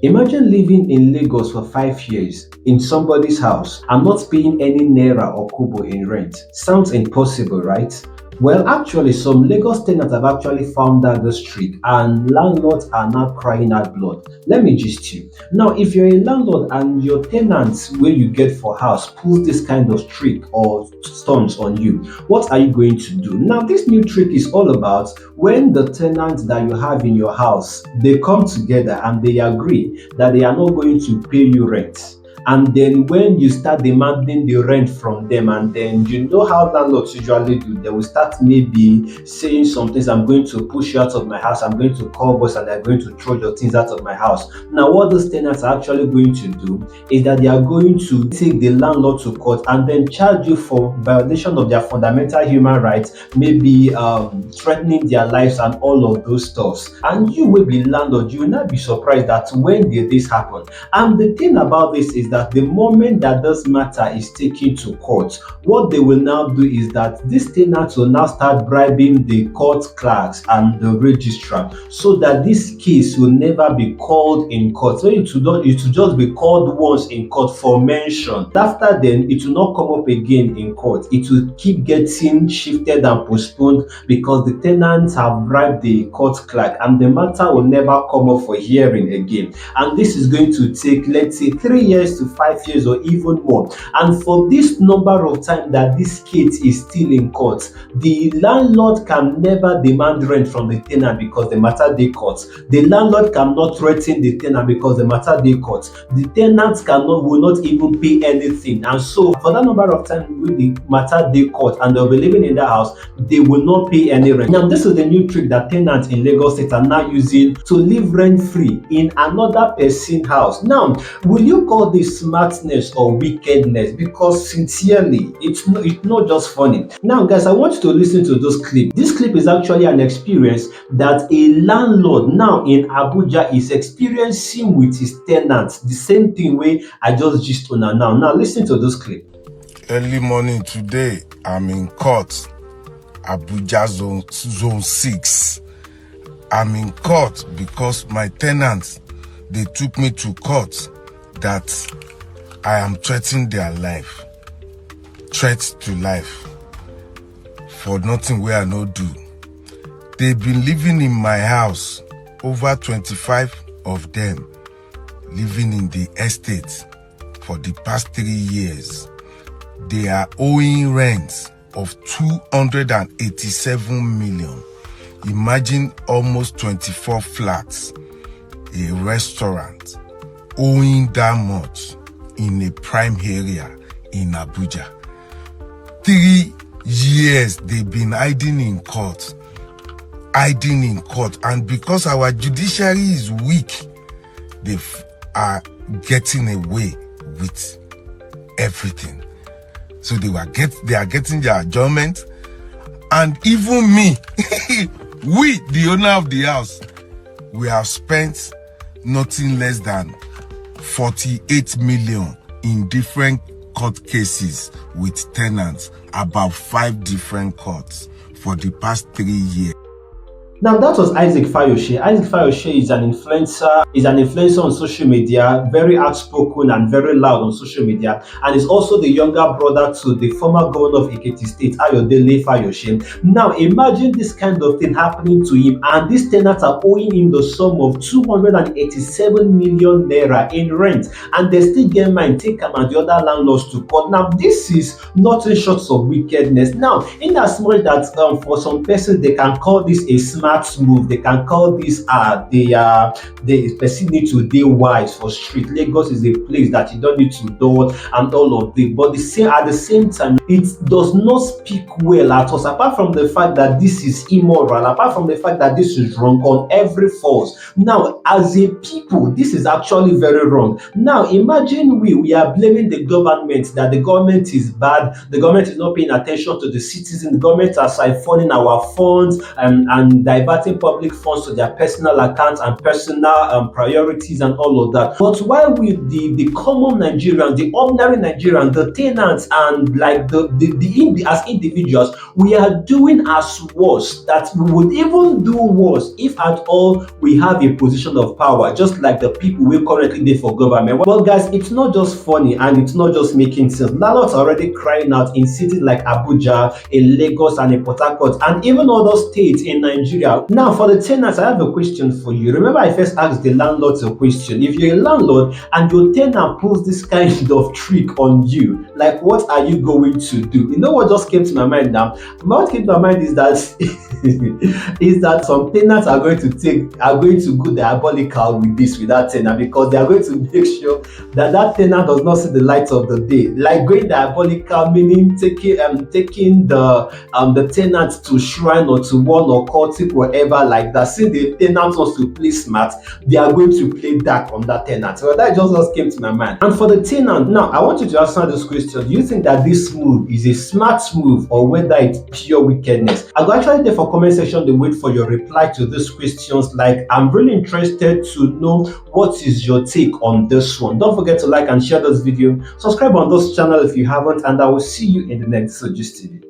Imagine living in Lagos for 5 years in somebody's house and not paying any naira or kobo in rent. Sounds impossible, right? Well, actually, some Lagos tenants have actually found out this trick, and landlords are now crying out blood. Let me gist you. Now, if you're a landlord and your tenants where you get for house pulls this kind of trick or stunts on you, what are you going to do? Now, this new trick is all about when the tenants that you have in your house they come together and they agree that they are not going to pay you rent. And then when you start demanding the rent from them, and then you know how landlords usually do, they will start maybe saying some things. I'm going to push you out of my house, I'm going to call boss, and they're going to throw your things out of my house. Now, what those tenants are actually going to do is that they are going to take the landlord to court and then charge you for violation of their fundamental human rights, maybe threatening their lives and all of those stuffs. And you will be landlord, you will not be surprised that when did this happen. And the thing about this is that the moment that this matter is taken to court, what they will now do is that these tenants will now start bribing the court clerks and the registrar so that this case will never be called in court. So it will just be called once in court for mention. After then, it will not come up again in court. It will keep getting shifted and postponed because the tenants have bribed the court clerk, and the matter will never come up for hearing again. And this is going to take, let's say, 3 years to 5 years or even more. And for this number of time that this case is still in court, the landlord can never demand rent from the tenant because the matter dey court. The landlord cannot threaten the tenant because the matter dey court. The tenants will not even pay anything. And so for that number of time when the matter dey court and they'll be living in that house, they will not pay any rent. Now, this is the new trick that tenants in Lagos State are now using to live rent free in another person's house. Now, will you call this smartness or wickedness? Because sincerely, it's not just funny. Now, guys, I want you to listen to this clip. This clip is actually an experience that a landlord now in Abuja is experiencing with his tenants. The same thing way I just gist on now. Now, listen to this clip. Early morning today, I'm in court, Abuja zone 6. I'm in court because my tenants, they took me to court that I am threatening their life. Threat to life. For nothing where I no do. They've been living in my house, over 25 of them, living in the estate for the past 3 years. They are owing rent of 287 million. Imagine almost 24 flats, a restaurant, owing that much in a prime area in Abuja. 3 years they've been hiding in court. And because our judiciary is weak, they are getting away with everything. So they are getting their adjournment. And even me, we, the owner of the house, we have spent nothing less than 48 million in different court cases with tenants, about 5 different courts for the past 3 years. Now, that was Isaac Foshi. Isaac Foshi is an influencer on social media, very outspoken and very loud on social media, and is also the younger brother to the former governor of Ekiti State, Ayodele Foshi. Now, imagine this kind of thing happening to him, and these tenants are owing him the sum of 287 million naira in rent, and they still get mind take him and the other landlords to court. Now, this is nothing short of wickedness. Now, in as much that for some persons they can call this a smart move, they can call this the person need to dey wise for street. Lagos is a place that you don't need to do and all of this, but at the same time, it does not speak well at us, apart from the fact that this is immoral, apart from the fact that this is wrong on every force. Now, as a people, this is actually very wrong. Now, imagine we are blaming the government, that the government is bad, the government is not paying attention to the citizens, the government are siphoning our funds and diverting public funds to their personal accounts and personal priorities and all of that. But why will the common Nigerian, the ordinary Nigerian, the tenants, and like as individuals, we are doing as worse, that we would even do worse if at all we have a position of power, just like the people we currently dey for government. Well, guys, it's not just funny and it's not just making sense. Landlords are already crying out in cities like Abuja, in Lagos, and in Port Harcourt, and even other states in Nigeria. Now, for the tenants, I have a question for you. Remember, I first asked the landlords a question. If you're a landlord and your tenant pulls this kind of trick on you, like, what are you going to do? You know what just came to my mind now? What came to my mind is that is that some tenants are going to go diabolical with that tenant, because they are going to make sure that that tenant does not see the light of the day. Like, going diabolical meaning taking the tenant to shrine or to one or cultic, whatever like that. See, the tenant wants to play smart, they are going to play dark on that tenant. Well, that just came to my mind. And for the tenant, now I want you to answer this question. Do you think that this move is a smart move, or whether it's pure wickedness? I go actually there for comment section to wait for your reply to these questions. Like, I'm really interested to know what is your take on this one. Don't forget to like and share this video, subscribe on this channel if you haven't, and I will see you in the next Suggested.